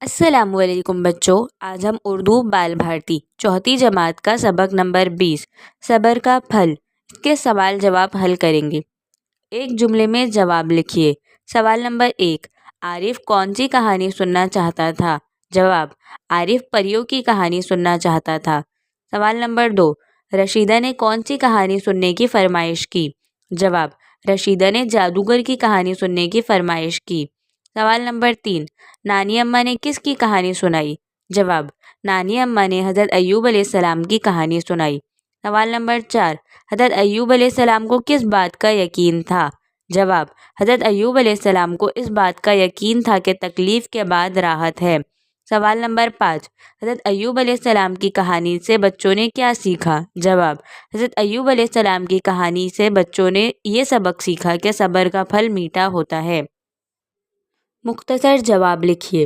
السلام علیکم بچوں، آج ہم اردو بال بھارتی چوتھی جماعت کا سبق نمبر 20 صبر کا پھل کے سوال جواب حل کریں گے۔ ایک جملے میں جواب لکھیے۔ سوال نمبر 1، عارف کون سی کہانی سننا چاہتا تھا؟ جواب، عارف پریوں کی کہانی سننا چاہتا تھا۔ سوال نمبر 2، رشیدہ نے کون سی کہانی سننے کی فرمائش کی؟ جواب، رشیدہ نے جادوگر کی کہانی سننے کی فرمائش کی۔ سوال نمبر 3، نانی اماں نے کس کی کہانی سنائی؟ جواب، نانی اماں نے حضرت ایوب علیہ السلام کی کہانی سنائی۔ سوال نمبر 4، حضرت ایوب علیہ السلام کو کس بات کا یقین تھا؟ جواب، حضرت ایوب علیہ السلام کو اس بات کا یقین تھا کہ تکلیف کے بعد راحت ہے۔ سوال نمبر 5، حضرت ایوب علیہ السلام کی کہانی سے بچوں نے کیا سیکھا؟ جواب، حضرت ایوب علیہ السلام کی کہانی سے بچوں نے یہ سبق سیکھا کہ صبر کا پھل میٹھا ہوتا ہے۔ مختصر جواب لکھیے۔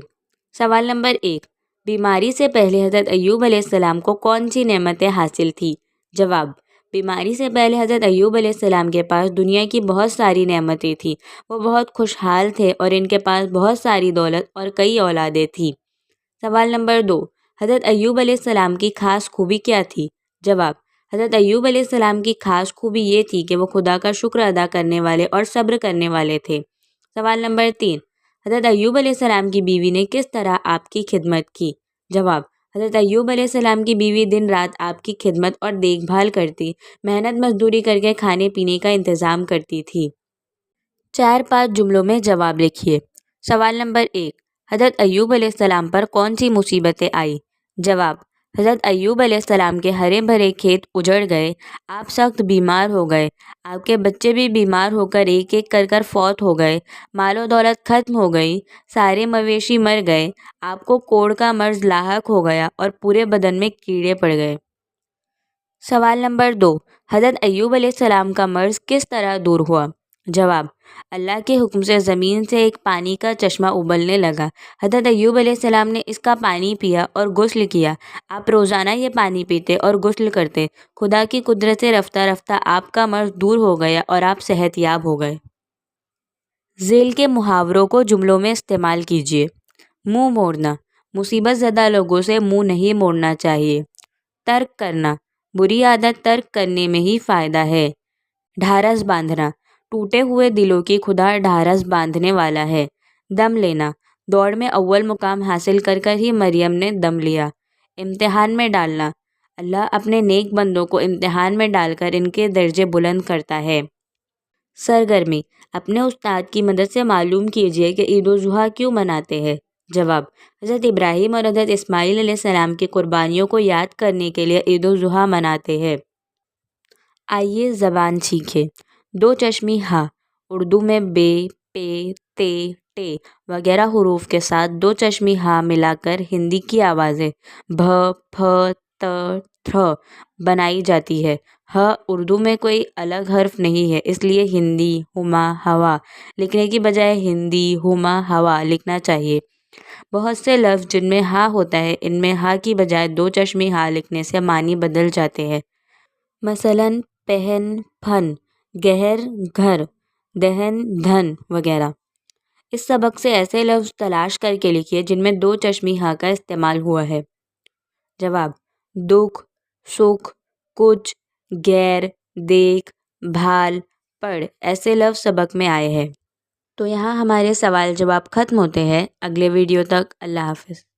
سوال نمبر 1، بیماری سے پہلے حضرت ایوب علیہ السلام کو کون سی نعمتیں حاصل تھیں؟ جواب، بیماری سے پہلے حضرت ایوب علیہ السلام کے پاس دنیا کی بہت ساری نعمتیں تھیں۔ وہ بہت خوشحال تھے اور ان کے پاس بہت ساری دولت اور کئی اولادیں تھیں۔ سوال نمبر 2، حضرت ایوب علیہ السلام کی خاص خوبی کیا تھی؟ جواب، حضرت ایوب علیہ السلام کی خاص خوبی یہ تھی کہ وہ خدا کا شکر ادا کرنے والے اور صبر کرنے والے تھے۔ سوال نمبر 3، حضرت ایوب علیہ السلام کی بیوی نے کس طرح آپ کی خدمت کی؟ جواب، حضرت ایوب علیہ السلام کی بیوی دن رات آپ کی خدمت اور دیکھ بھال کرتی، محنت مزدوری کر کے کھانے پینے کا انتظام کرتی تھی۔ 4-5 جملوں میں جواب لکھیے۔ سوال نمبر 1، حضرت ایوب علیہ السلام پر کون سی مصیبتیں آئی؟ جواب، حضرت ایوب علیہ السلام کے ہرے بھرے کھیت اجڑ گئے، آپ سخت بیمار ہو گئے، آپ کے بچے بھی بیمار ہو کر ایک ایک کر فوت ہو گئے، مال و دولت ختم ہو گئی، سارے مویشی مر گئے، آپ کو کوڑھ کا مرض لاحق ہو گیا اور پورے بدن میں کیڑے پڑ گئے۔ سوال نمبر 2، حضرت ایوب علیہ السلام کا مرض کس طرح دور ہوا؟ جواب، اللہ کے حکم سے زمین سے ایک پانی کا چشمہ ابلنے لگا، حضرت ایوب علیہ السلام نے اس کا پانی پیا اور غسل کیا۔ آپ روزانہ یہ پانی پیتے اور غسل کرتے، خدا کی قدرت سے رفتہ رفتہ آپ کا مرض دور ہو گیا اور آپ صحت یاب ہو گئے۔ ذیل کے محاوروں کو جملوں میں استعمال کیجیے۔ منہ موڑنا، مصیبت زدہ لوگوں سے منہ نہیں موڑنا چاہیے۔ ترک کرنا، بری عادت ترک کرنے میں ہی فائدہ ہے۔ ڈھارس باندھنا، ٹوٹے ہوئے دلوں کی خدا ڈھارس باندھنے والا ہے۔ دم لینا، دوڑ میں اول مقام حاصل کر ہی مریم نے دم لیا۔ امتحان میں ڈالنا، اللہ اپنے نیک بندوں کو امتحان میں ڈال کر ان کے درجے بلند کرتا ہے۔ سرگرمی، اپنے استاد کی مدد سے معلوم کیجیے کہ عید الاضحیٰ کیوں مناتے ہیں؟ جواب، حضرت ابراہیم اور حضرت اسماعیل علیہ السلام کی قربانیوں کو یاد کرنے کے لیے عید الاضحیٰ مناتے ہیں۔ آئیے زبان سیکھیں۔ دو چشمی ہا، اردو میں بے، پے، تے، ٹے وغیرہ حروف کے ساتھ دو چشمی ہا ملا کر ہندی کی آوازیں بھ، پھ، ت، تھ بنائی جاتی ہے۔ ہ اردو میں کوئی الگ حرف نہیں ہے، اس لیے ہندی، ہما، ہوا لکھنے کی بجائے ہندی، ہما، ہوا لکھنا چاہیے۔ بہت سے لفظ جن میں ہا ہوتا ہے، ان میں ہا کی بجائے دو چشمی ہا لکھنے سے معنی بدل جاتے ہیں۔ مثلاً پہن، پھن، گہر، گھر، دہن، دھن وغیرہ۔ اس سبق سے ایسے لفظ تلاش کر کے لکھیے جن میں دو چشمی ہا کا استعمال ہوا ہے۔ جواب، دکھ، سکھ، کچھ، غیر، دیکھ، بھال، پڑھ ایسے لفظ سبق میں آئے ہیں۔ تو یہاں ہمارے سوال جواب ختم ہوتے ہیں۔ اگلے ویڈیو تک اللہ حافظ۔